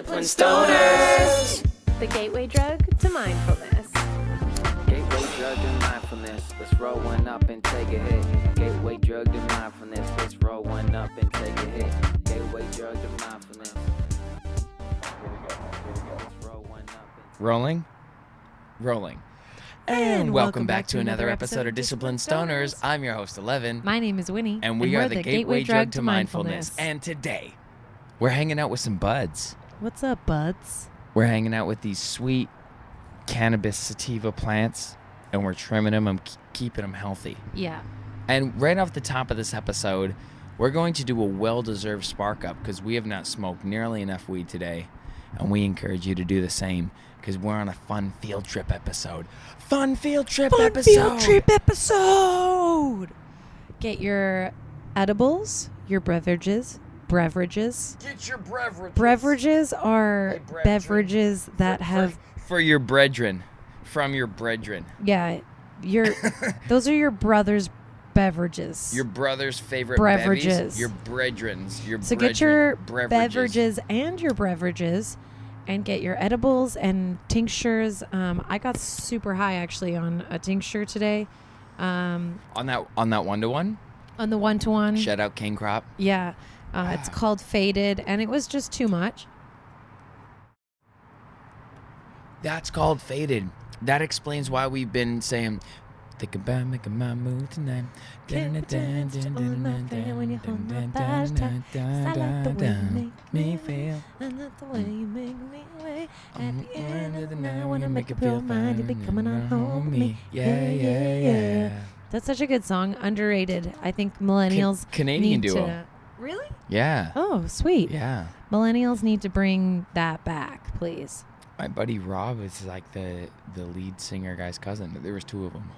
Disciplined Stoners! The gateway drug to mindfulness. Gateway drug to mindfulness. Let's roll one up and take a hit. Gateway drug to mindfulness. Let's roll one up and take a hit. Gateway drug to mindfulness. Here we go. Let's roll one up and Rolling. And welcome back to another episode of Disciplined Stoners. I'm your host, Ellevan. My name is Winnie. And we are the gateway drug to mindfulness. And today, we're hanging out with some buds. What's up, buds? We're hanging out with these sweet cannabis sativa plants, and we're trimming them and keeping them healthy. Yeah. And right off the top of this episode, we're going to do a well-deserved spark up because we have not smoked nearly enough weed today, and we encourage you to do the same because we're on a fun field trip episode. Fun field trip episode! Get your edibles, your beverages. Get your beverages. Beverages are Hey, brethren. beverages that have... For your brethren. From your brethren. Yeah, those are your brother's beverages. Your brother's favorite Beverages. bevies. Your brethren's. So get your beverages and your beverages, and get your edibles and tinctures. I got super high actually on a tincture today. On that 1-to-1? On the 1-to-1. Shout out King Crop. Yeah. It's called Faded, and it was just too much. That's called Faded. That explains why we've been saying, think about making my move tonight. Me feel. And that's the way you make me wait. At the end of the night, I wanna make you feel fine. You be coming on home with me. Yeah. That's such a good song. Underrated. I think millennials Canadian need duo. to... Really? Yeah. Oh, sweet. Yeah. Millennials need to bring that back, please. My buddy Rob is like the lead singer guy's cousin. There was two of them.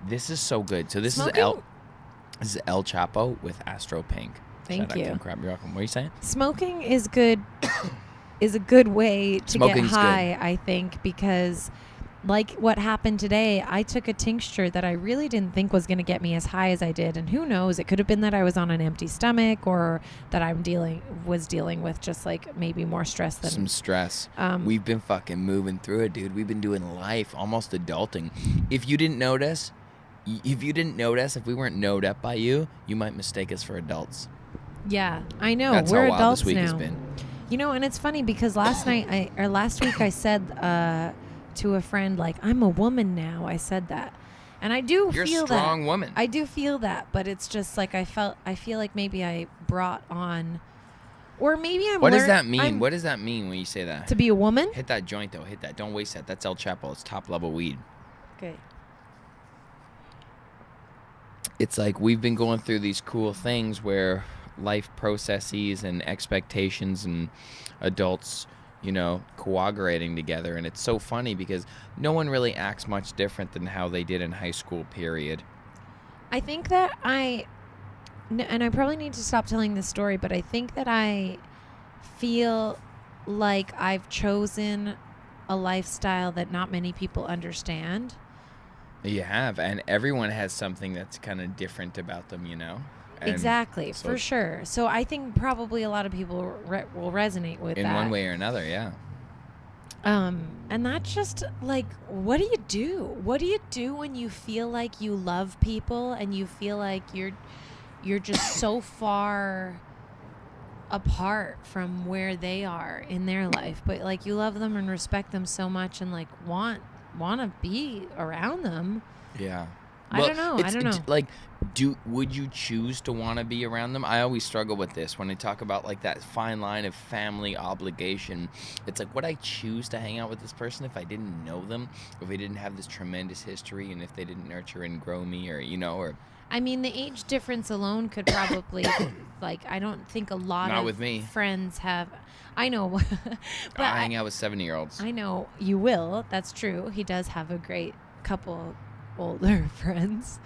This is so good. So this is El Chapo with Astro Pink. Thank you. Shout out King Crop. You're welcome. What are you saying? Smoking is good. Is a good way to Smoking's get high, I think, because like what happened today, I took a tincture that I really didn't think was going to get me as high as I did, and who knows, it could have been that I was on an empty stomach or that I'm dealing with just like maybe more stress than Some stress. We've been fucking moving through it, dude. We've been doing life, almost adulting. If you didn't notice, if we weren't knowed up by you, you might mistake us for adults. Yeah, I know. That's We're how wild adults this week now. has been. You know, and it's funny because last week I said to a friend, like, I'm a woman now. I said that. And I do You're feel a strong woman. I do feel that, but it's just like I feel like maybe I brought on, or maybe I'm What does that mean? What does that mean when you say that? To be a woman? Hit that joint, though. Hit that. Don't waste that. That's El Chapo. It's top-level weed. Okay. It's like we've been going through these cool things where life processes and expectations and adults, you know, coagulating together. And it's so funny because no one really acts much different than how they did in high school, period. I think that and I probably need to stop telling this story, but I think that I feel like I've chosen a lifestyle that not many people understand. You have, and everyone has something that's kind of different about them, you know? And exactly, so for sure. So I think probably a lot of people will resonate with that. in one way or another, yeah. And that's just like, what do you do? What do you do when you feel like you love people and you feel like you're just so far apart from where they are in their life, but like you love them and respect them so much and like want to be around them? Yeah. I don't know. Like, would you choose to want to be around them? I always struggle with this when I talk about like that fine line of family obligation. It's like, would I choose to hang out with this person if I didn't know them, if they didn't have this tremendous history, and if they didn't nurture and grow me, or you know, or. I mean, the age difference alone could probably, like, I don't think a lot Not of with me. friends have. I know, but I hang out with 70-year-olds. I know you will. That's true. He does have a great couple older friends.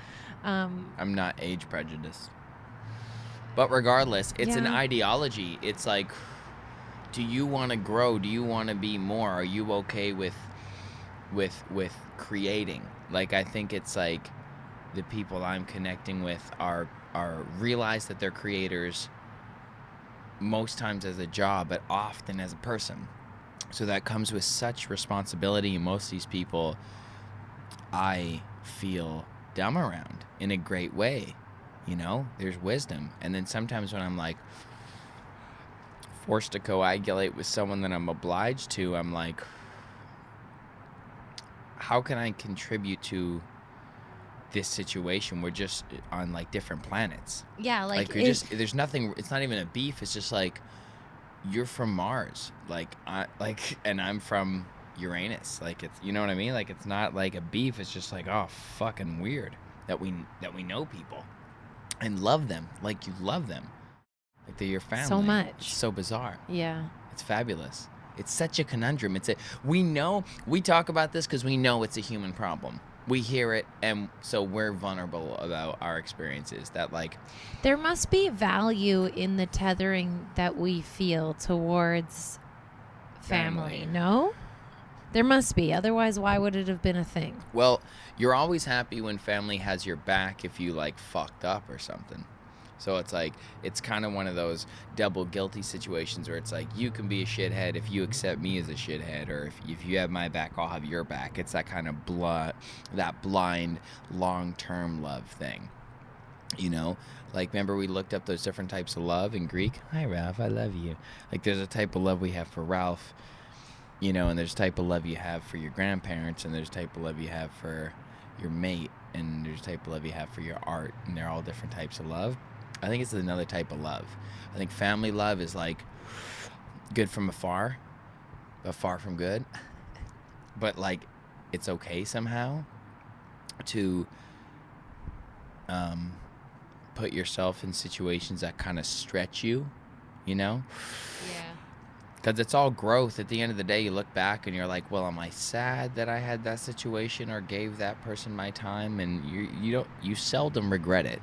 I'm not age prejudiced. But regardless, it's an ideology. It's like, do you want to grow? Do you want to be more? Are you okay with creating? Like, I think it's like the people I'm connecting with are realize that they're creators most times as a job, but often as a person. So that comes with such responsibility, and most of these people I feel dumb around in a great way. You know, there's wisdom. And then sometimes when I'm like forced to coagulate with someone that I'm obliged to, I'm like, how can I contribute to this situation? We're just on like different planets. Yeah, like you're just, there's nothing, it's not even a beef. It's just like, you're from Mars, and I'm from Uranus. Like, it's, you know what I mean? Like, it's not like a beef. It's just like, oh, fucking weird that we know people and love them. Like, you love them. Like, they're your family. So much. It's so bizarre. Yeah. It's fabulous. It's such a conundrum. We talk about this because we know it's a human problem. We hear it, and so we're vulnerable about our experiences. That, like, there must be value in the tethering that we feel towards family. No? There must be. Otherwise, why would it have been a thing? Well, you're always happy when family has your back if you, like, fucked up or something. So it's like, it's kind of one of those double guilty situations where it's like, you can be a shithead if you accept me as a shithead, or if you have my back, I'll have your back. It's that kind of that blind, long-term love thing. You know? Like, remember we looked up those different types of love in Greek? Hi, Ralph, I love you. Like, there's a type of love we have for Ralph, you know, and there's a type of love you have for your grandparents, and there's a type of love you have for your mate, and there's a type of love you have for your art, and they're all different types of love. I think it's another type of love. I think family love is like good from afar, but far from good. But like, it's okay somehow to put yourself in situations that kind of stretch you, you know? Yeah. Because it's all growth. At the end of the day, you look back and you're like, well, am I sad that I had that situation or gave that person my time? And you seldom regret it.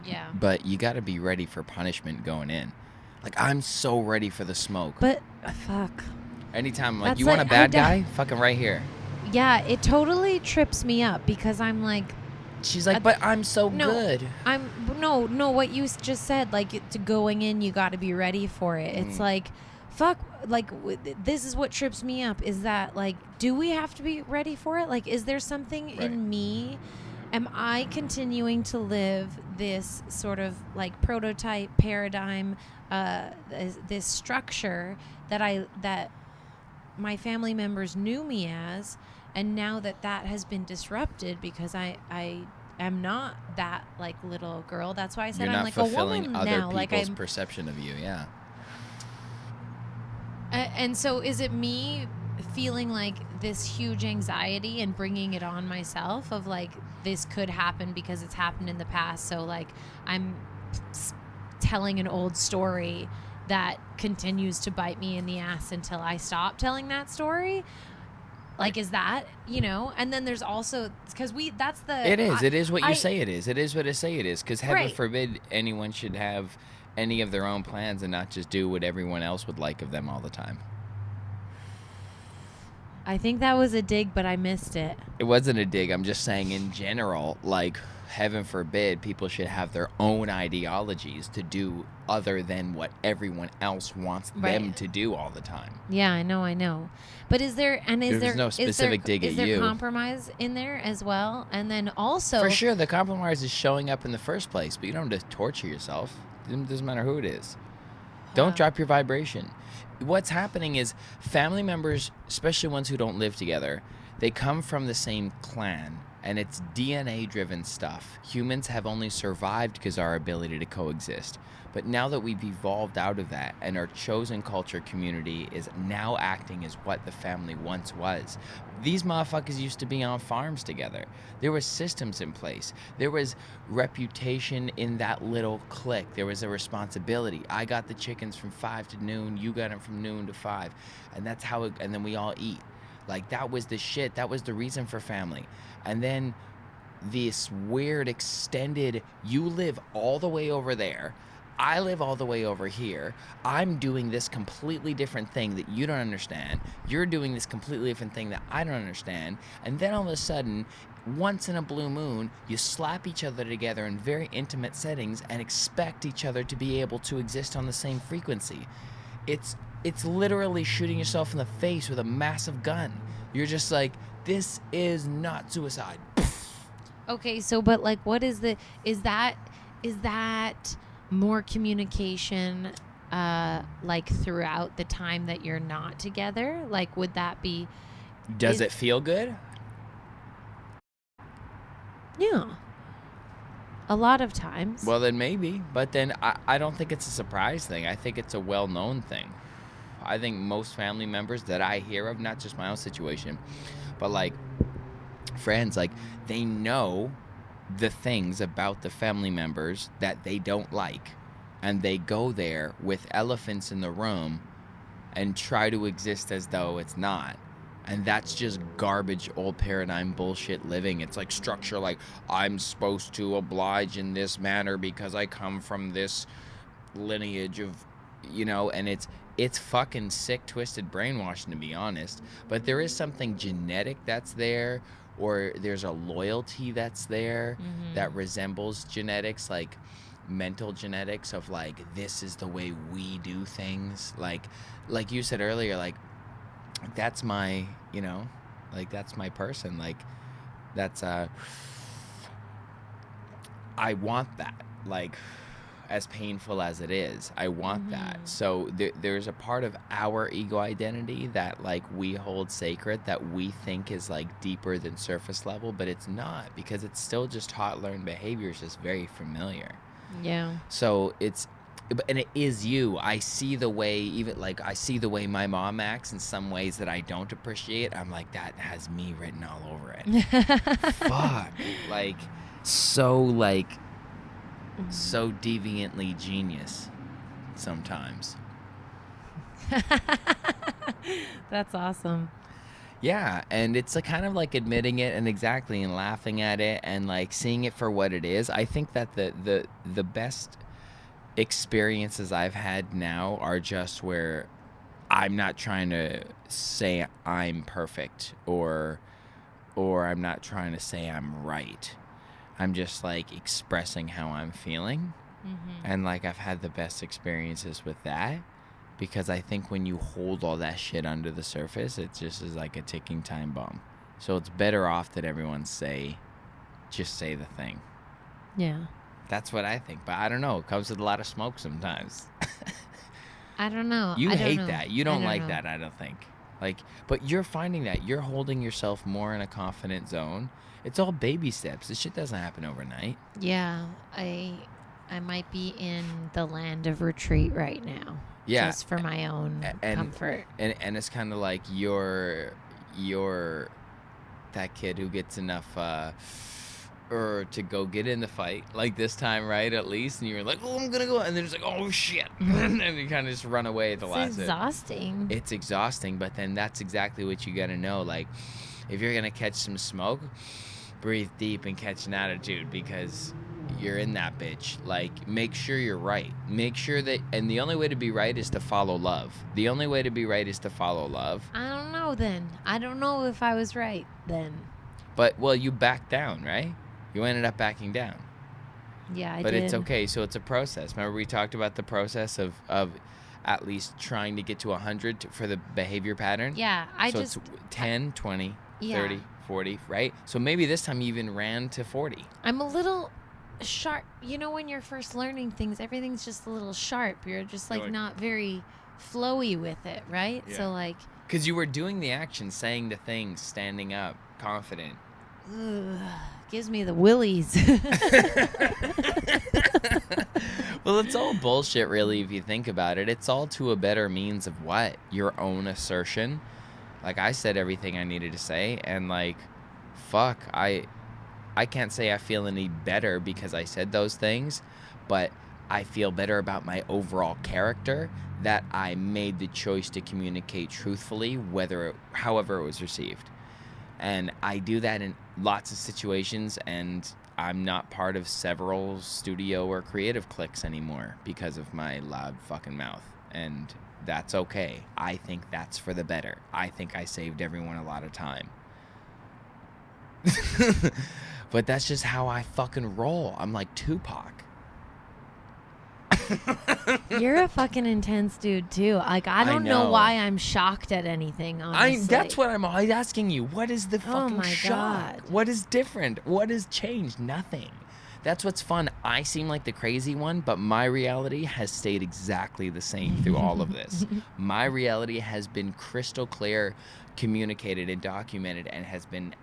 Yeah. But you got to be ready for punishment going in. Like, I'm so ready for the smoke. But, fuck. Anytime, like, That's you want a like, bad guy? Fucking right here. Yeah, it totally trips me up because I'm like... She's like, but I'm so good. No, what you just said, like, to going in, you got to be ready for it. It's like, fuck, like, this is what trips me up, is that, like, do we have to be ready for it? Like, is there something in me... Am I continuing to live this sort of like prototype paradigm, this structure that my family members knew me as, and now that has been disrupted because I am not that like little girl. That's why I said I'm like a woman now. You're not fulfilling other people's perception of you, yeah. And so is it me feeling like this huge anxiety and bringing it on myself of like, this could happen because it's happened in the past, so like I'm telling an old story that continues to bite me in the ass until I stop telling that story? Like, is that, you know? And then there's also, because it is what you say it is. It is what I say it is, because heaven forbid anyone should have any of their own plans and not just do what everyone else would like of them all the time. I think that was a dig, but I missed it. It wasn't a dig. I'm just saying in general, like, heaven forbid people should have their own ideologies to do other than what everyone else wants them to do all the time. Yeah, I know. But there's no specific dig at you. Is there compromise in there as well? And then also... For sure, the compromise is showing up in the first place, but you don't have to torture yourself. It doesn't matter who it is. Don't drop your vibration. What's happening is family members, especially ones who don't live together, they come from the same clan, and it's DNA-driven stuff. Humans have only survived because of our ability to coexist. But now that we've evolved out of that, and our chosen culture community is now acting as what the family once was, these motherfuckers used to be on farms together. There were systems in place. There was reputation in that little clique. There was a responsibility. I got the chickens from 5 to noon. You got them from noon to 5. And that's how and then we all eat. Like, that was the shit. That was the reason for family. And then this weird extended, you live all the way over there. I live all the way over here. I'm doing this completely different thing that you don't understand. You're doing this completely different thing that I don't understand. And then all of a sudden, once in a blue moon, you slap each other together in very intimate settings and expect each other to be able to exist on the same frequency. It's literally shooting yourself in the face with a massive gun. You're just like, this is not suicide. Okay, so but like what is that more communication like throughout the time that you're not together? Like would that be Does it feel good? Yeah. A lot of times. Well, then maybe. But then I don't think it's a surprise thing. I think it's a well-known thing. I think most family members that I hear of, not just my own situation, but like friends, like they know the things about the family members that they don't like. And they go there with elephants in the room and try to exist as though it's not. And that's just garbage, old paradigm bullshit living. It's like structure, like I'm supposed to oblige in this manner because I come from this lineage of, and it's fucking sick, twisted brainwashing, to be honest. But there is something genetic that's there, or there's a loyalty that's there that resembles genetics, like mental genetics of like, this is the way we do things. Like you said earlier, like, that's my, like that's my person. Like that's I want that. Like as painful as it is, I want that. So there's a part of our ego identity that like we hold sacred that we think is like deeper than surface level, but it's not, because it's still just taught learned behavior. It's just very familiar. Yeah. So and it is you. I see the way, I see the way my mom acts in some ways that I don't appreciate. I'm like, that has me written all over it. Fuck. So deviantly genius sometimes. That's awesome. Yeah, and it's kind of like admitting it and laughing at it and like seeing it for what it is. I think that the best experiences I've had now are just where I'm not trying to say I'm perfect or I'm not trying to say I'm right. I'm just like expressing how I'm feeling. And like I've had the best experiences with that, because I think when you hold all that shit under the surface, it just is like a ticking time bomb. So it's better off that everyone just say the thing. Yeah. That's what I think, but I don't know. It comes with a lot of smoke sometimes. I don't know. You hate that. You don't like that, I don't think. But you're finding that you're holding yourself more in a confident zone. It's all baby steps. This shit doesn't happen overnight. Yeah, I might be in the land of retreat right now. Yeah, just for my own comfort. And it's kind of like you're that kid who gets enough to go get in the fight, like this time, right? At least, and you're like, oh, I'm gonna go, and then it's like, oh shit, and you kind of just run away at the last. It's exhausting. It's exhausting, but then that's exactly what you gotta know. Like, if you're gonna catch some smoke, breathe deep and catch an attitude, because you're in that bitch. Like, make sure you're right. Make sure that, and the only way to be right is to follow love. The only way to be right is to follow love. I don't know then. I don't know if I was right then. But, well, you backed down, right? You ended up backing down. Yeah, I did. But it's okay. So it's a process. Remember we talked about the process of at least trying to get to 100 for the behavior pattern? Yeah, it's 10, 20, 30, 40, right? So maybe this time you even ran to 40. I'm a little sharp. You know, when you're first learning things, everything's just a little sharp. You're just like not very flowy with it, right? Yeah. So like, because you were doing the action, saying the things, standing up, confident. Gives me the willies. Well, it's all bullshit, really, if you think about it. It's all to a better means of what? Your own assertion. Like, I said everything I needed to say, and like, fuck, I can't say I feel any better because I said those things, but I feel better about my overall character, that I made the choice to communicate truthfully, however it was received. And I do that in lots of situations, and I'm not part of several studio or creative cliques anymore because of my loud fucking mouth. And that's okay. I think that's for the better. I think I saved everyone a lot of time. But that's just how I fucking roll. I'm like Tupac. You're a fucking intense dude too. Like, I don't know why I'm shocked at anything, honestly. That's what I'm always asking you. What is the fucking my shock? God. What is different? What has changed? Nothing. That's what's fun. I seem like the crazy one, but my reality has stayed exactly the same through all of this. My reality has been crystal clear, communicated and documented, and has been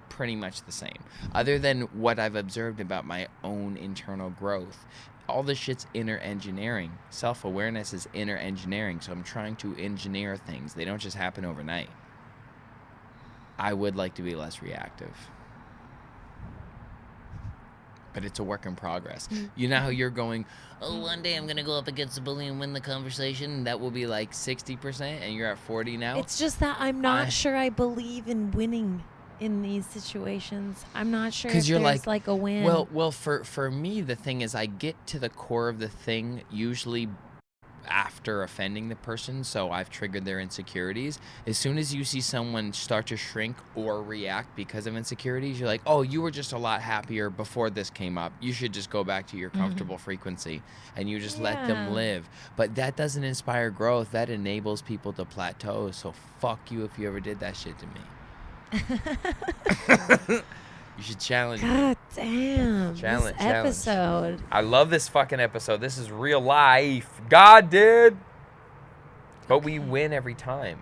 pretty much the same. Other than what I've observed about my own internal growth. All this shit's inner engineering. Self-awareness is inner engineering, so I'm trying to engineer things. They don't just happen overnight. I would like to be less reactive. But it's a work in progress. You know how you're going, oh, one day I'm going to go up against a bully and win the conversation? That will be like 60%, and you're at 40 now? It's just that I'm not sure I believe in winning in these situations. I'm not sure if there's like a win. Well, for me, the thing is I get to the core of the thing usually after offending the person, so I've triggered their insecurities. As soon as you see someone start to shrink or react because of insecurities, you're like, oh, you were just a lot happier before this came up. You should just go back to your comfortable frequency, and you just let them live. But that doesn't inspire growth. That enables people to plateau, so fuck you if you ever did that shit to me. You should challenge. God damn. Challenge. This episode. I love this fucking episode. This is real life. God did. But we win every time.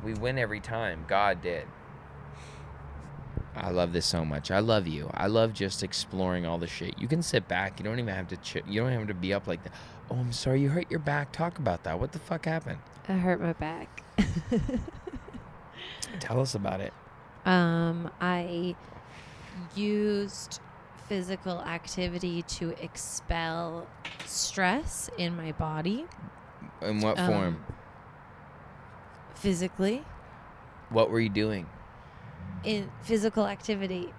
We win every time. God did. I love this so much. I love you. I love just exploring all the shit. You can sit back. You don't even have to you don't have to be up like that. Oh, I'm sorry. You hurt your back. Talk about that. What the fuck happened? I hurt my back. Tell us about it. I used physical activity to expel stress in my body. In what form? Physically. What were you doing? In physical activity.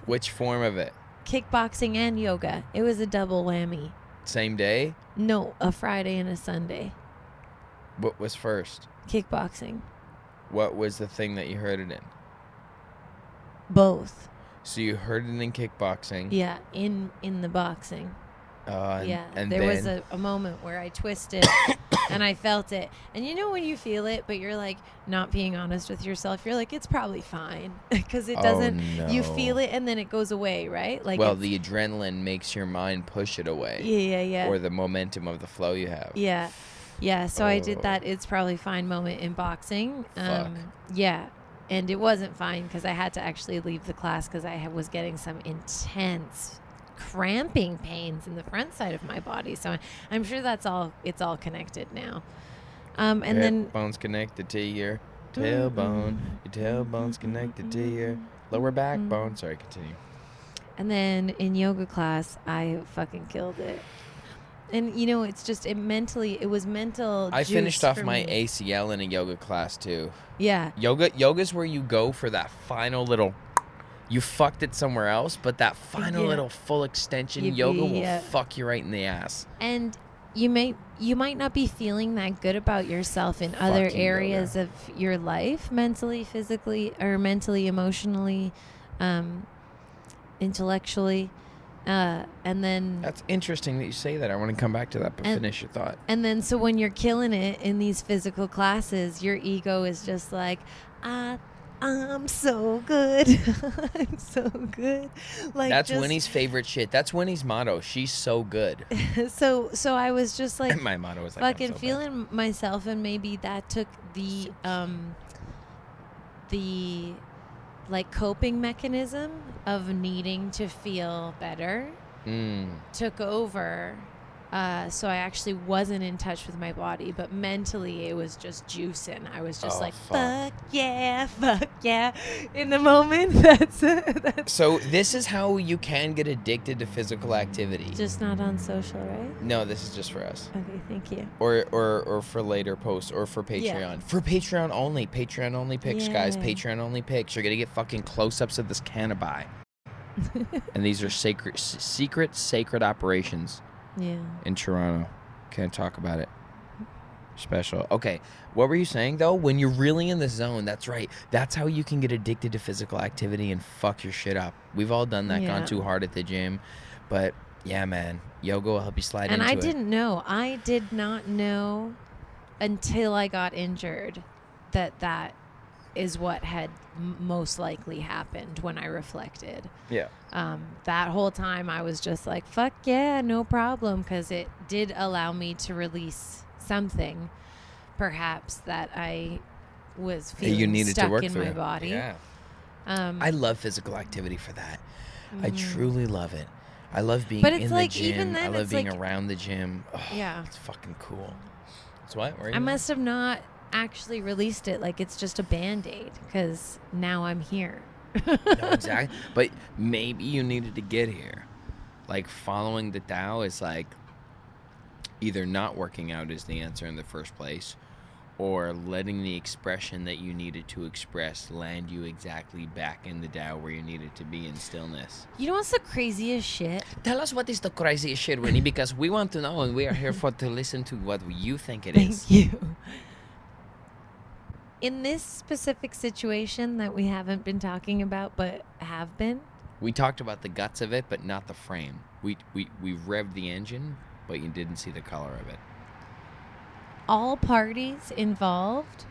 Which form of it? Kickboxing and yoga. It was a double whammy. Same day? No, a Friday and a Sunday. What was first? Kickboxing. What was the thing that you heard it in? Both. So you heard it in kickboxing. Yeah, in the boxing. And there then was a moment where I twisted and I felt it. And you know when you feel it, but you're like not being honest with yourself. You're like, it's probably fine because it doesn't. No. You feel it and then it goes away, right? Like, well, the adrenaline makes your mind push it away. Yeah. Or the momentum of the flow you have. Yeah. So I did that. It's probably fine moment in boxing. Fuck. Yeah. And it wasn't fine because I had to actually leave the class because I was getting some intense cramping pains in the front side of my body. So I'm sure it's all connected now. And your then bone's connected to your tailbone. Your tailbone's connected to your lower backbone. Sorry, continue. And then in yoga class, I fucking killed it. And you know, it was mental. I finished off my me. ACL in a yoga class too. Yeah. Yoga's where you go for that final little. You fucked it somewhere else, but that final little full extension yoga will fuck you right in the ass. And you might not be feeling that good about yourself in other areas of your life, mentally, physically, or mentally, emotionally, intellectually. And then that's interesting that you say that. I want to come back to that, but finish your thought. And then so when you're killing it in these physical classes, your ego is just like, I'm so good. I'm so good. Like, that's Winnie's favorite shit. That's Winnie's motto. She's so good. So I was just like, my motto was like, fucking feeling myself, and maybe that took the like coping mechanism of needing to feel better took over. So I actually wasn't in touch with my body, but mentally it was just juicing. I was just fuck yeah. In the moment, that's So this is how you can get addicted to physical activity. Just not on social, right? No, this is just for us. Okay, thank you. Or for later posts, or for Patreon. Yeah. For Patreon only. Patreon only pics, guys. Patreon only pics. You're gonna get fucking close-ups of this cannabis. And these are secret sacred operations Yeah. in Toronto. Can't talk about it. Special. Okay, what were you saying though? When you're really in the zone, that's right. That's how you can get addicted to physical activity and fuck your shit up. We've all done that, gone too hard at the gym. But yeah, man, yoga will help you slide And into I it. didn't know. I did not know until I got injured that is what had most likely happened when I reflected. Yeah. That whole time I was just like, fuck yeah, no problem, because it did allow me to release something perhaps that I was feeling you needed stuck to work in through. my body. Yeah. I love physical activity for that. I Mhm. truly love it. I love being But it's in the like, gym. even then, I love it's being like- around the gym. Oh, Yeah. It's fucking cool. It's what? Where are you I at? must have not actually released it. Like, it's just a Band-Aid because now I'm here. No, exactly. But maybe you needed to get here. Like, following the Tao is like either not working out is the answer in the first place, or letting the expression that you needed to express land you exactly back in the Tao where you needed to be in stillness. You know what's the craziest shit? Tell us what is the craziest shit, Winnie, because we want to know and we are here to listen to what you think it is. Thank you. In this specific situation that we haven't been talking about but have been, We talked about the guts of it, but not the frame. We revved the engine, but you didn't see the color of it. all parties involved,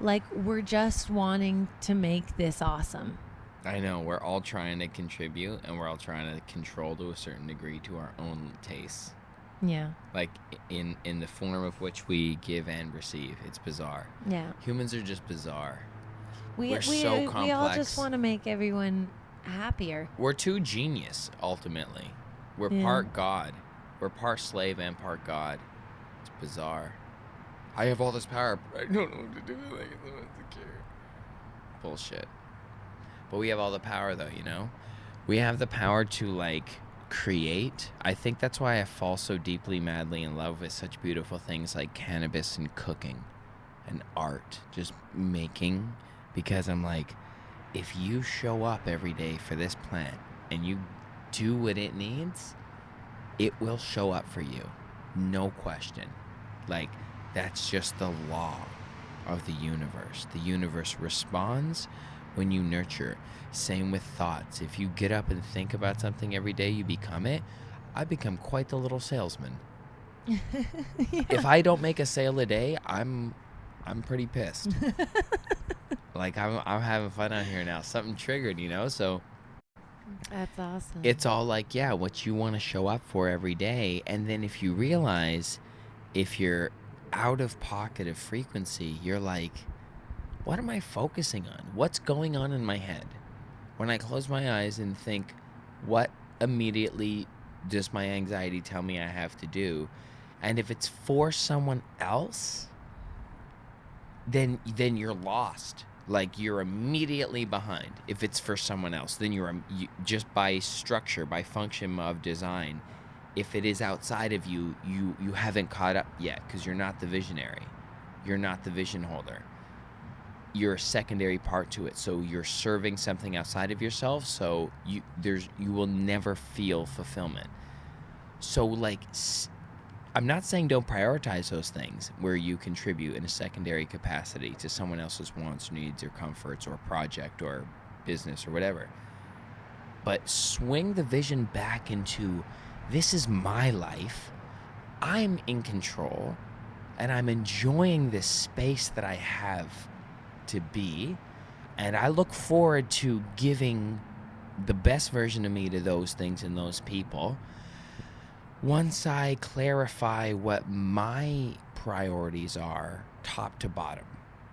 like, we're just wanting to make this awesome. I know, we're all trying to contribute, and we're all trying to control to a certain degree to our own tastes. Yeah. Like, in the form of which we give and receive. It's bizarre. Yeah. Humans are just bizarre. We We're so we all complex. just want to make everyone happier. We're too genius, ultimately. We're Yeah. part God. We're part slave and part God. It's bizarre. I have all this power, but I don't know what to do with it. I'm insecure. Bullshit. But we have all the power, though, you know? We have the power to, like, create. I think that's why I fall so deeply, madly in love with such beautiful things like cannabis and cooking and art. Just making. Because I'm like, if you show up every day for this plant and you do what it needs, it will show up for you. No question. Like, that's just the law of the universe. The universe responds when you nurture. Same with thoughts. If you get up and think about something every day, you become it. I become quite the little salesman. Yeah. If I don't make a sale a day, I'm pretty pissed. Like, I'm having fun out here now. Something triggered, you know? So That's awesome. it's all like, yeah, what you want to show up for every day. And then if you realize, if you're out of pocket of frequency, you're like, what am I focusing on? What's going on in my head? When I close my eyes and think, what immediately does my anxiety tell me I have to do? And if it's for someone else, then you're lost. Like, you're immediately behind. If it's for someone else, then you just by structure, by function of design, if it is outside of you, you haven't caught up yet, because you're not the visionary. You're not the vision holder. You're a secondary part to it. So you're serving something outside of yourself, so you will never feel fulfillment. So, like, I'm not saying don't prioritize those things where you contribute in a secondary capacity to someone else's wants, needs, or comforts, or project, or business, or whatever. But swing the vision back into, this is my life. I'm in control, and I'm enjoying this space that I have to be, and I look forward to giving the best version of me to those things and those people. Once I clarify what my priorities are, top to bottom,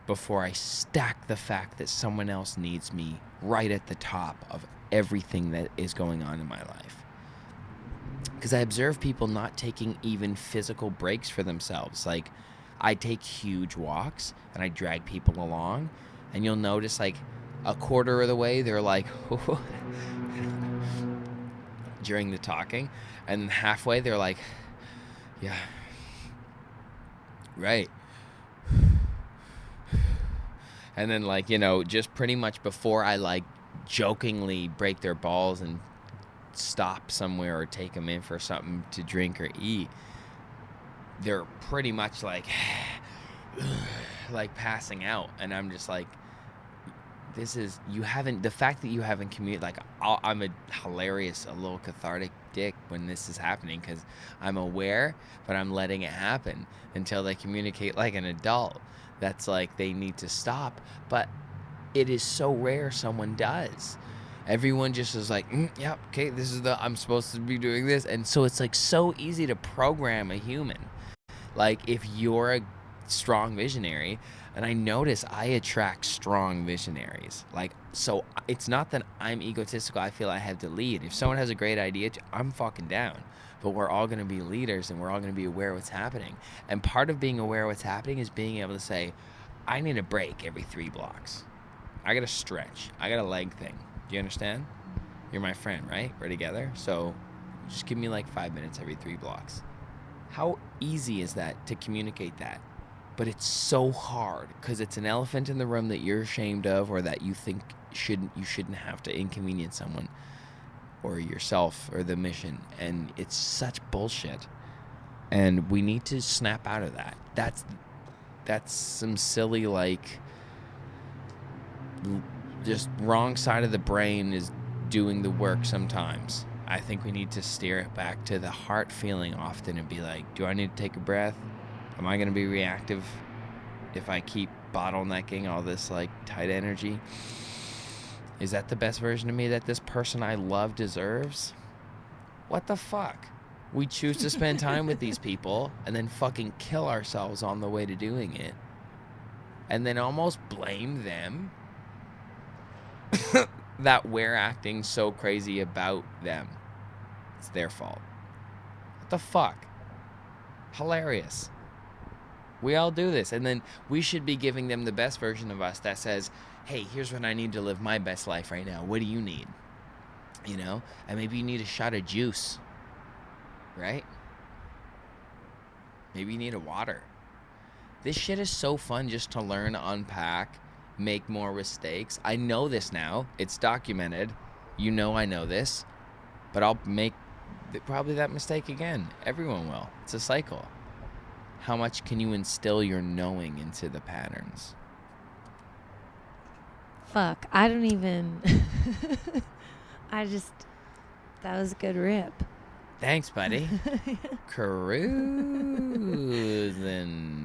before I stack the fact that someone else needs me right at the top of everything that is going on in my life. Because I observe people not taking even physical breaks for themselves. Like, I take huge walks and I drag people along, and you'll notice, like, a quarter of the way they're like during the talking, and halfway they're like, yeah, right. And then, like, you know, just pretty much before I, like, jokingly break their balls and stop somewhere or take them in for something to drink or eat, they're pretty much like passing out. And I'm just like, the fact that you haven't communicated, like, I'm a little cathartic dick when this is happening, because I'm aware, but I'm letting it happen until they communicate like an adult. That's like, they need to stop. But it is so rare someone does. Everyone just is like, yeah, okay, I'm supposed to be doing this. And so it's like so easy to program a human. Like, if you're a strong visionary, and I notice I attract strong visionaries. Like, so it's not that I'm egotistical. I feel I have to lead. If someone has a great idea, I'm fucking down. But we're all going to be leaders, and we're all going to be aware of what's happening. And part of being aware of what's happening is being able to say, I need a break every 3 blocks. I got to stretch. I got a leg thing. Do you understand? You're my friend, right? We're together. So just give me like 5 minutes every 3 blocks. How easy is that to communicate that? But it's so hard, because it's an elephant in the room that you're ashamed of, or that you think you shouldn't have to inconvenience someone or yourself or the mission. And it's such bullshit. And we need to snap out of that. That's some silly, like, just wrong side of the brain is doing the work sometimes. I think we need to steer it back to the heart feeling often and be like, do I need to take a breath? Am I going to be reactive if I keep bottlenecking all this, like, tight energy? Is that the best version of me that this person I love deserves? What the fuck? We choose to spend time with these people and then fucking kill ourselves on the way to doing it. And then almost blame them that we're acting so crazy about them. It's their fault. What the fuck? Hilarious. We all do this. And then we should be giving them the best version of us that says, hey, here's what I need to live my best life right now. What do you need? You know? And maybe you need a shot of juice. Right? Maybe you need a water. This shit is so fun just to learn, unpack, make more mistakes. I know this now. It's documented. You know I know this. But I'll make probably that mistake again. Everyone will. It's a cycle. How much can you instill your knowing into the patterns? Fuck. I don't even... That was a good rip. Thanks, buddy. Cruising.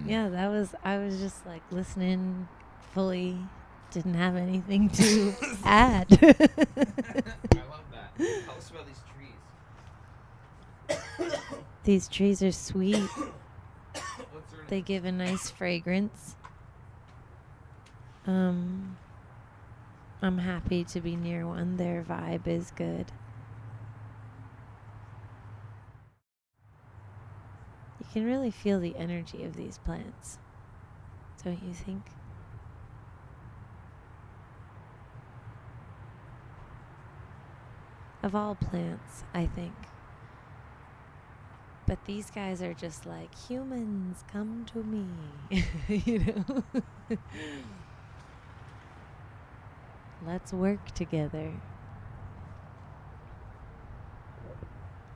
Yeah, I was just like listening fully. Didn't have anything to add. I love that. Tell us about these trees. These trees are sweet. They give a nice fragrance. I'm happy to be near one. Their vibe is good. You can really feel the energy of these plants, don't you think? Of all plants, I think. But these guys are just like, humans, come to me. You know? Let's work together.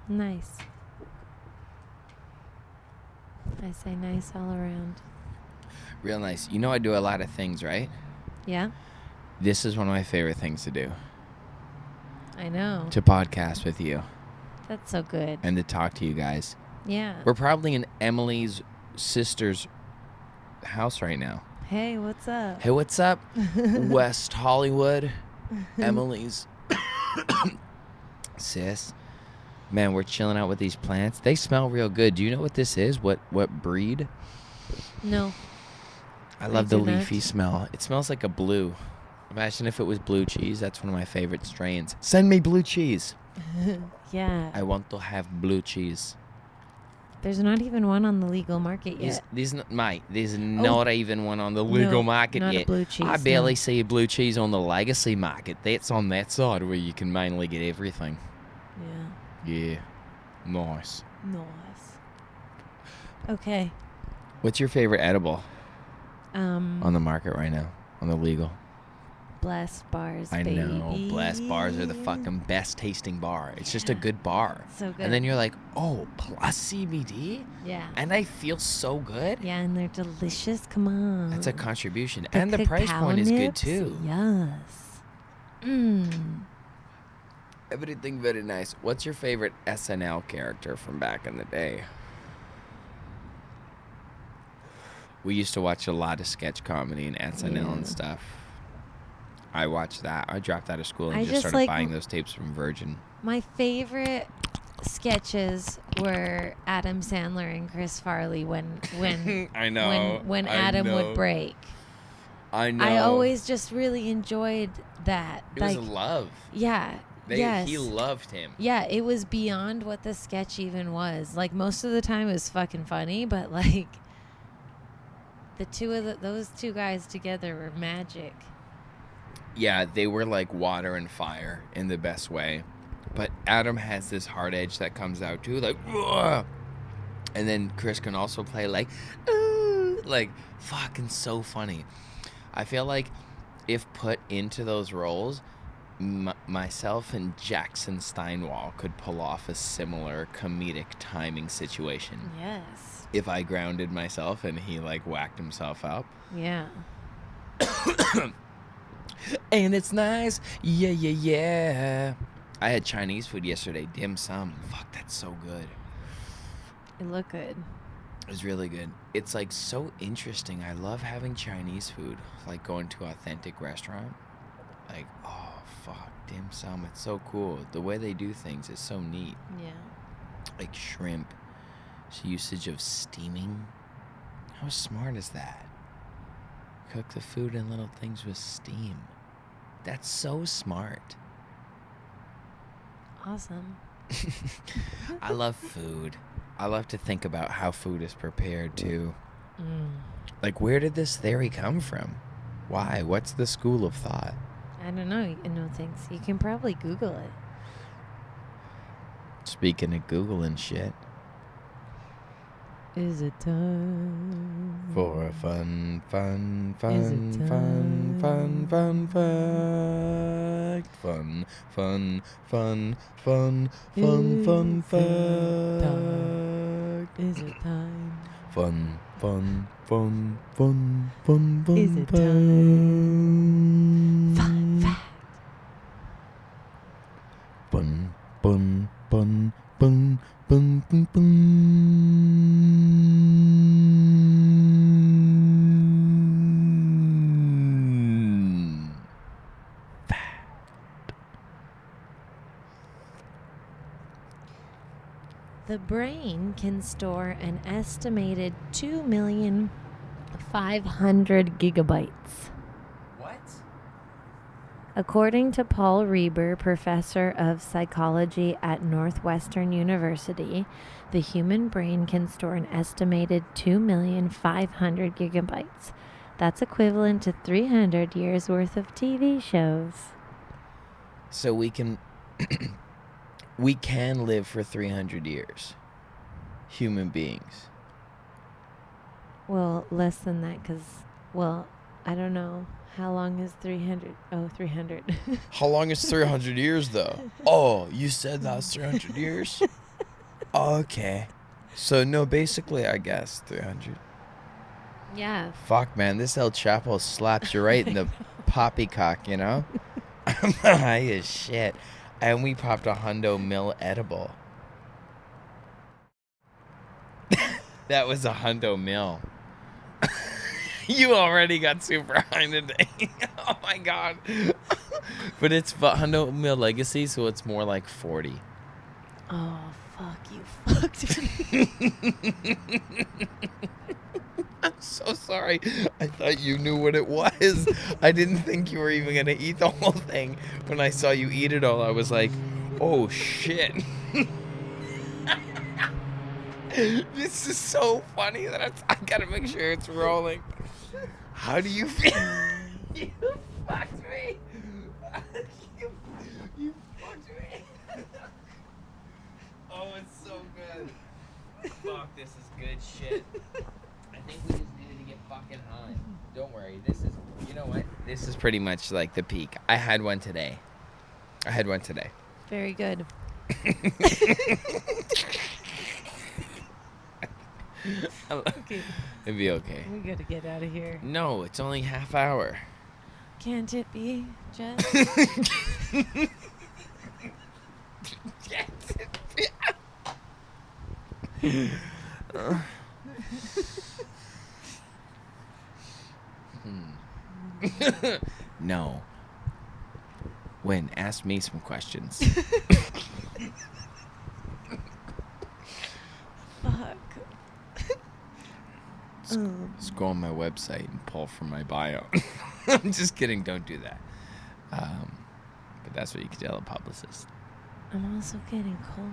Nice. I say nice all around. Real nice. You know I do a lot of things, right? Yeah? This is one of my favorite things to do. I know. To podcast with you. That's so good. And to talk to you guys. Yeah. We're probably in Emily's sister's house right now. Hey, what's up? Hey, what's up? West Hollywood. Emily's sis. Man, we're chilling out with these plants. They smell real good. Do you know what this is? What breed? No. I love the leafy smell. It smells like a blue. Imagine if it was blue cheese. That's one of my favorite strains. Send me blue cheese. Yeah. I want to have blue cheese. There's not even one on the legal market yet. There's not even one on the legal market not yet. A blue cheese, I barely see a blue cheese on the legacy market. That's on that side where you can mainly get everything. Yeah. Yeah. Nice. Nice. Okay. What's your favorite edible on the market right now? On the legal? Blessed bars, I baby. know. Blessed bars are the fucking best tasting bar. It's just a good bar. So good. And then you're like, oh, plus CBD? Yeah. And I feel so good? Yeah, and they're delicious. Come on. That's a contribution. The And the price cacao point is good nips? too. Yes. Mmm. Everything very nice. What's your favorite SNL character from back in the day? We used to watch a lot of sketch comedy and SNL and stuff. I watched that. I dropped out of school and just started buying those tapes from Virgin. My favorite sketches were Adam Sandler and Chris Farley when I know. when Adam would break. I know. I always just really enjoyed that. It was love. Yeah. He loved him. Yeah, it was beyond what the sketch even was. Like, most of the time it was fucking funny, but like those two guys together were magic. Yeah, they were like water and fire in the best way. But Adam has this hard edge that comes out too, like, ugh! And then Chris can also play like, like fucking so funny. I feel like if put into those roles, myself and Jackson Steinwall could pull off a similar comedic timing situation. Yes. If I grounded myself and he like whacked himself up. Yeah. And it's nice. Yeah, yeah, yeah. I had Chinese food yesterday. Dim sum. Fuck, that's so good. It looked good. It was really good. It's like so interesting. I love having Chinese food. Like going to an authentic restaurant. Like, oh, fuck, dim sum. It's so cool. The way they do things is so neat. Yeah. Like shrimp. Usage of steaming. How smart is that? Cook the food in little things with steam. That's so smart. Awesome. I love food. I love to think about how food is prepared too. Like, where did this theory come from? Why? What's the school of thought? I don't know. You know things. You can probably Google it. Speaking of Google and shit. Is it time for a fun fact? Fun fact. Is it time? Fun Is it time? Fun fact. The brain can store an estimated 2,500,000 gigabytes. What? According to Paul Reber, professor of psychology at Northwestern University, the human brain can store an estimated 2,500,000 gigabytes. That's equivalent to 300 years worth of TV shows. So we can we can live for 300 years. Human beings. Well, less than that because, well, I don't know. How long is 300? Oh, 300. How long is 300 years, though? Oh, you said that's 300 years? Okay. So, no, basically, I guess 300. Yeah. Fuck, man, this El Chapo slaps you right in the poppycock, you know? I'm high as shit. And we popped a $100 mil edible. That was a $100 mil. You already got super high today. Oh my god. But it's $100 mil legacy, so it's more like 40. Oh, fuck, you fucked me. I'm so sorry. I thought you knew what it was. I didn't think you were even going to eat the whole thing. When I saw you eat it all, I was like, oh shit. This is so funny that I got to make sure it's rolling. How do you feel? You fucked me. You fucked me. Oh, it's so good. Fuck, this is good shit. I think we just needed to get fucking high. Don't worry, this is, you know what? This is pretty much like the peak. I had one today. Very good. Okay. It'd be okay. We gotta get out of here. No, it's only half hour. Can't it be, Jess? No. Win, ask me some questions. Fuck. Let's go on my website and pull from my bio. I'm just kidding. Don't do that. But that's what you can tell a publicist. I'm also getting cold.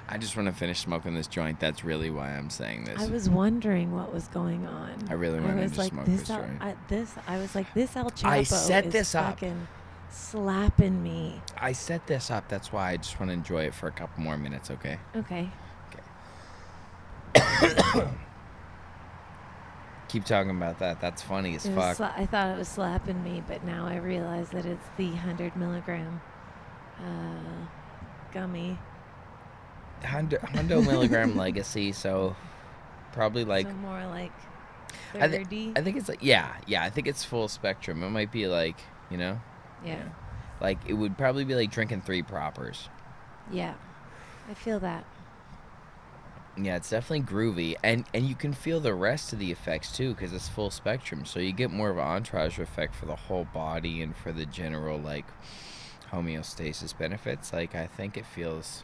I just want to finish smoking this joint. That's really why I'm saying this. I was wondering what was going on. I really wanted to smoke this joint. I was like, this El Chapo I set is this up. fucking slapping me. I set this up. That's why I just want to enjoy it for a couple more minutes, okay? Okay. Keep talking about that. That's funny as fuck. I thought it was slapping me, but now I realize that it's the 100 milligram gummy. 100 milligram legacy, so probably like... So more like I 30? I think it's like... Yeah, I think it's full spectrum. It might be like, you know? Yeah. Like, it would probably be like drinking 3 proppers. Yeah. I feel that. Yeah, it's definitely groovy, and you can feel the rest of the effects too, because it's full spectrum, so you get more of an entourage effect for the whole body and for the general like homeostasis benefits. Like, I think it feels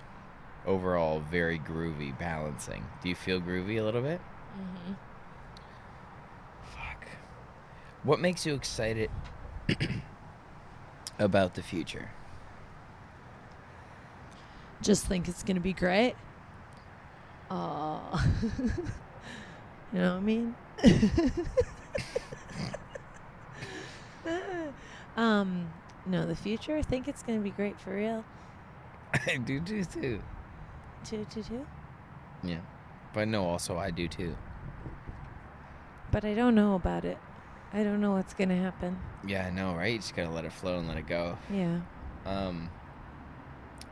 overall very groovy, balancing. Do you feel groovy a little bit? Mm-hmm. Fuck. What makes you excited about the future? Just think it's gonna be great. Oh, you know what I mean? No, the future. I think it's gonna be great for real. I do too. Two. Yeah, but no, also I do too. But I don't know about it. I don't know what's gonna happen. Yeah, I know, right? You just gotta let it flow and let it go. Yeah.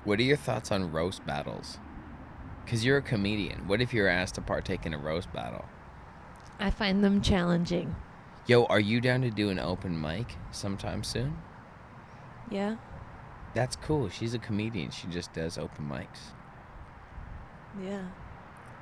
What are your thoughts on roast battles? Because you're a comedian. What if you're asked to partake in a roast battle? I find them challenging. Yo, are you down to do an open mic sometime soon? Yeah. That's cool. She's a comedian. She just does open mics. Yeah.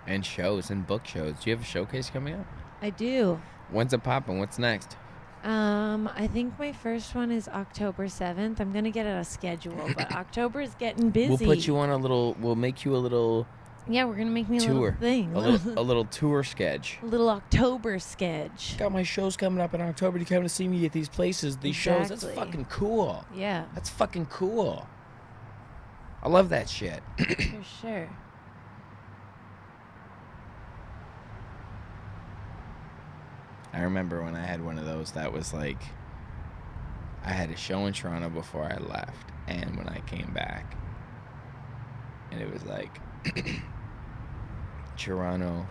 And shows and book shows. Do you have a showcase coming up? I do. When's it popping? What's next? I think my first one is October 7th. I'm gonna get it a schedule, but October is getting busy. We'll put you on a little. We'll make you a little. Yeah, we're gonna make me a tour. little thing. A little tour sketch. A little October sketch. Got my shows coming up in October. You come to see me at these places, these shows. That's fucking cool. Yeah. That's fucking cool. I love that shit. For sure. I remember when I had one of those that was like, I had a show in Toronto before I left, and when I came back, and it was like, Toronto.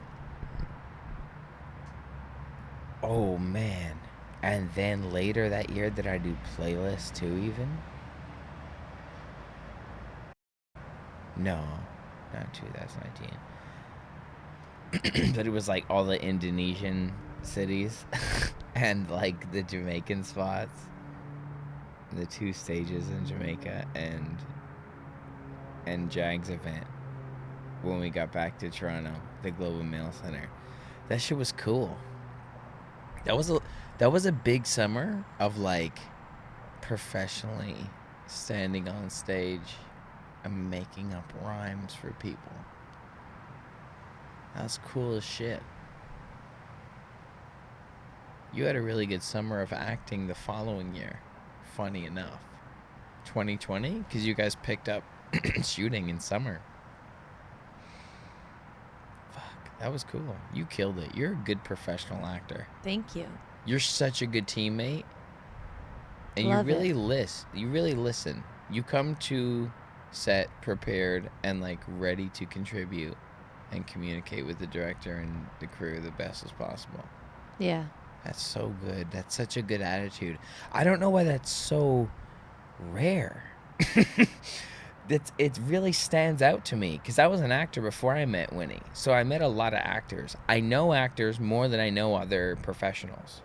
Oh man. And then later that year, did I do Playlist too even? No, not 2019. But it was like all the Indonesian cities and like the Jamaican spots, the 2 stages in Jamaica, and Jag's event when we got back to Toronto, the Global Mail Center. That shit was cool. That was a big summer of like professionally standing on stage and making up rhymes for people. That was cool as shit. You had a really good summer of acting the following year, funny enough. 2020? Because you guys picked up shooting in summer. Fuck, that was cool. You killed it. You're a good professional actor. Thank you. You're such a good teammate. And Love you really it. You really listen. You come to set prepared and like ready to contribute. and communicate with the director and the crew the best as possible. Yeah. That's so good. That's such a good attitude. I don't know why that's so rare. It really stands out to me because I was an actor before I met Winnie. So I met a lot of actors. I know actors more than I know other professionals,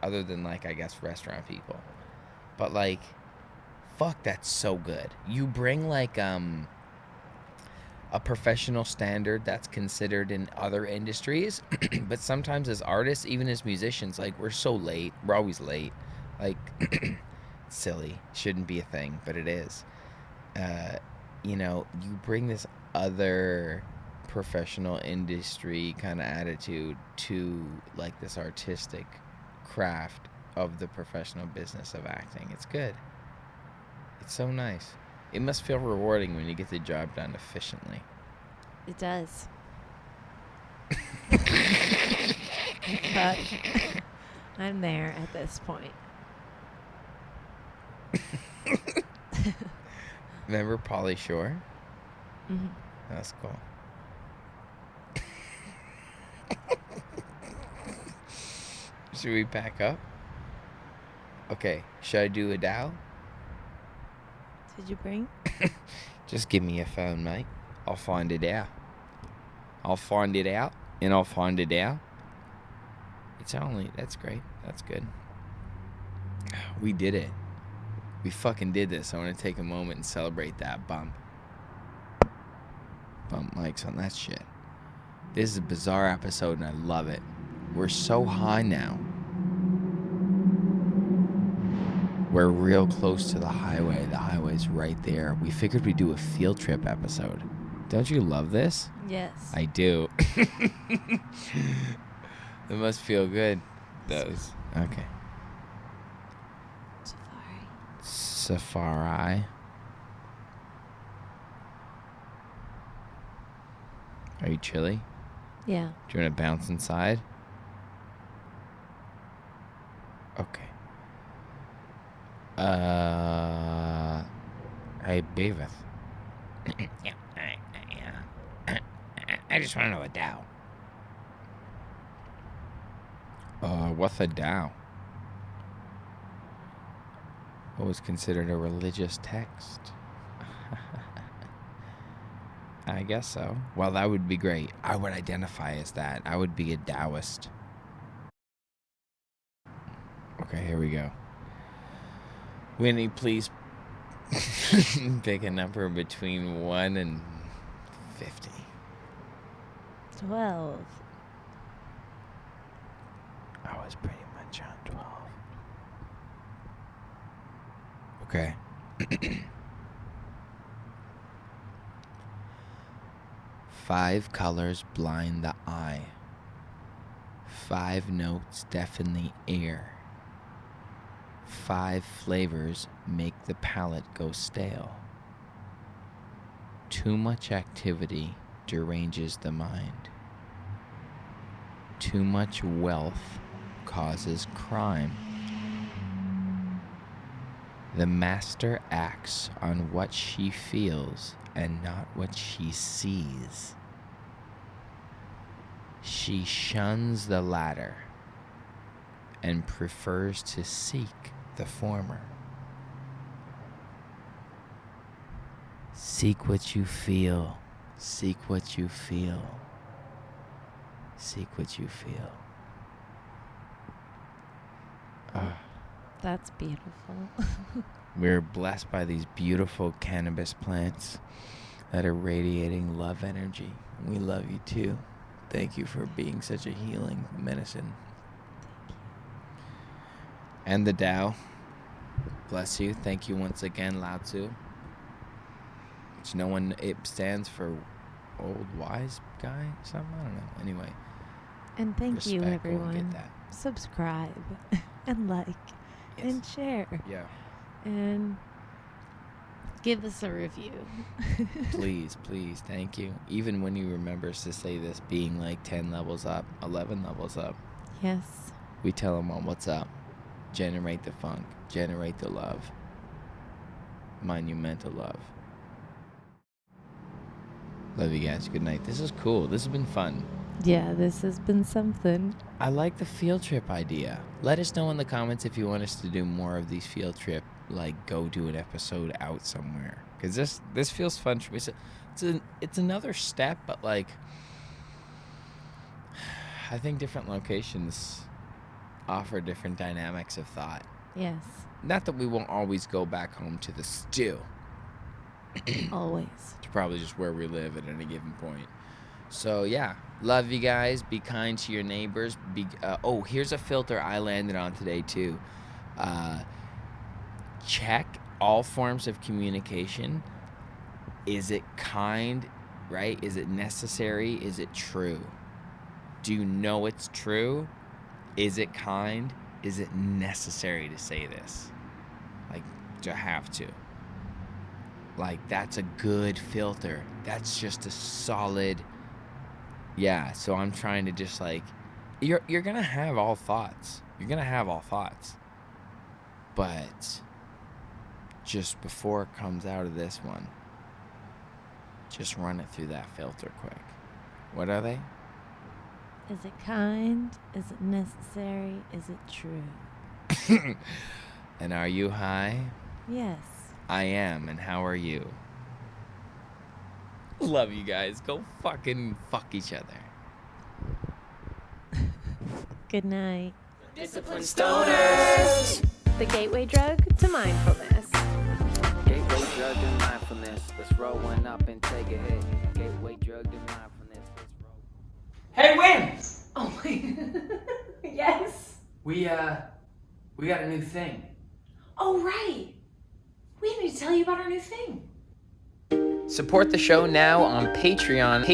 other than, like, I guess, restaurant people. But, like, fuck, that's so good. You bring, like, a professional standard that's considered in other industries. But sometimes as artists, even as musicians, like, we're so late. We're always late. Like, silly. Shouldn't be a thing, but it is. You know, you bring this other professional industry kind of attitude to, like, this artistic craft of the professional business of acting. It's good. It's so nice. It must feel rewarding when you get the job done efficiently. It does. But I'm there at this point. Remember Pauly Shore? Mm-hmm. That's cool. Should we pack up? Okay, should I do a Dow? Did you bring? Just give me your phone, mate. I'll find it out. I'll find it out, and I'll find it out. That's great. That's good. We did it. We fucking did this. I want to take a moment and celebrate that bump. Bump mics on that shit. This is a bizarre episode, and I love it. We're so high now. We're real close to the highway. The highway's right there. We figured we'd do a field trip episode. Don't you love this? Yes. I do. It must feel good. Those. Okay. Safari. Are you chilly? Yeah. Do you want to bounce inside? Okay. Hey, Beavis. Yeah, I just want to know a Tao. What's a Tao? What was considered a religious text? I guess so. Well, that would be great. I would identify as that. I would be a Taoist. Okay, here we go. Winnie, please pick a number between 1 and 50. 12. I was pretty much on 12. Okay. 5 colors blind the eye. 5 notes deafen the ear. 5 flavors make the palate go stale. Too much activity deranges the mind. Too much wealth causes crime. The master acts on what she feels and not what she sees. She shuns the latter and prefers to seek the former. Seek what you feel. Seek what you feel. Seek what you feel. That's beautiful. We're blessed by these beautiful cannabis plants that are radiating love energy. We love you too. Thank you for being such a healing medicine. And the Tao. Bless you. Thank you once again, Lao Tzu. Which it stands for old wise guy, something? I don't know. Anyway. And thank respect, you, we'll everyone. get that. Subscribe and like and share. Yeah. And give us a review. Please, thank you. Even when you remember us to say this being like 10 levels up, 11 levels up. Yes. We tell them on what's up. Generate the funk. Generate the love. Monumental love. Love you guys. Good night. This is cool. This has been fun. Yeah, this has been something. I like the field trip idea. Let us know in the comments if you want us to do more of these field trip, like go do an episode out somewhere. Because this feels fun for me. It's another step, but like, I think different locations offer different dynamics of thought. Yes. Not that we won't always go back home to the stew. Always. It's probably just where we live at any given point. So yeah, love you guys. Be kind to your neighbors. Here's a filter I landed on today too. Check all forms of communication. Is it kind, right? Is it necessary? Is it true? Do you know it's true? Is it kind? Is it necessary to say this? Like, to have to. Like, that's a good filter. That's just a solid... Yeah, so I'm trying to just, like... You're going to have all thoughts. You're going to have all thoughts. But just before it comes out of this one, just run it through that filter quick. What are they? Is it kind? Is it necessary? Is it true? And are you high? Yes. I am, and how are you? Love you guys. Go fucking fuck each other. Good night. Disciplined stoners. The gateway drug to mindfulness. Gateway drug to mindfulness. Let's roll one up and take a hit. Gateway drug to mindfulness. Let's roll. Hey, Win! Oh my. Yes. We got a new thing. Oh, right. We need to tell you about our new thing. Support the show now on Patreon.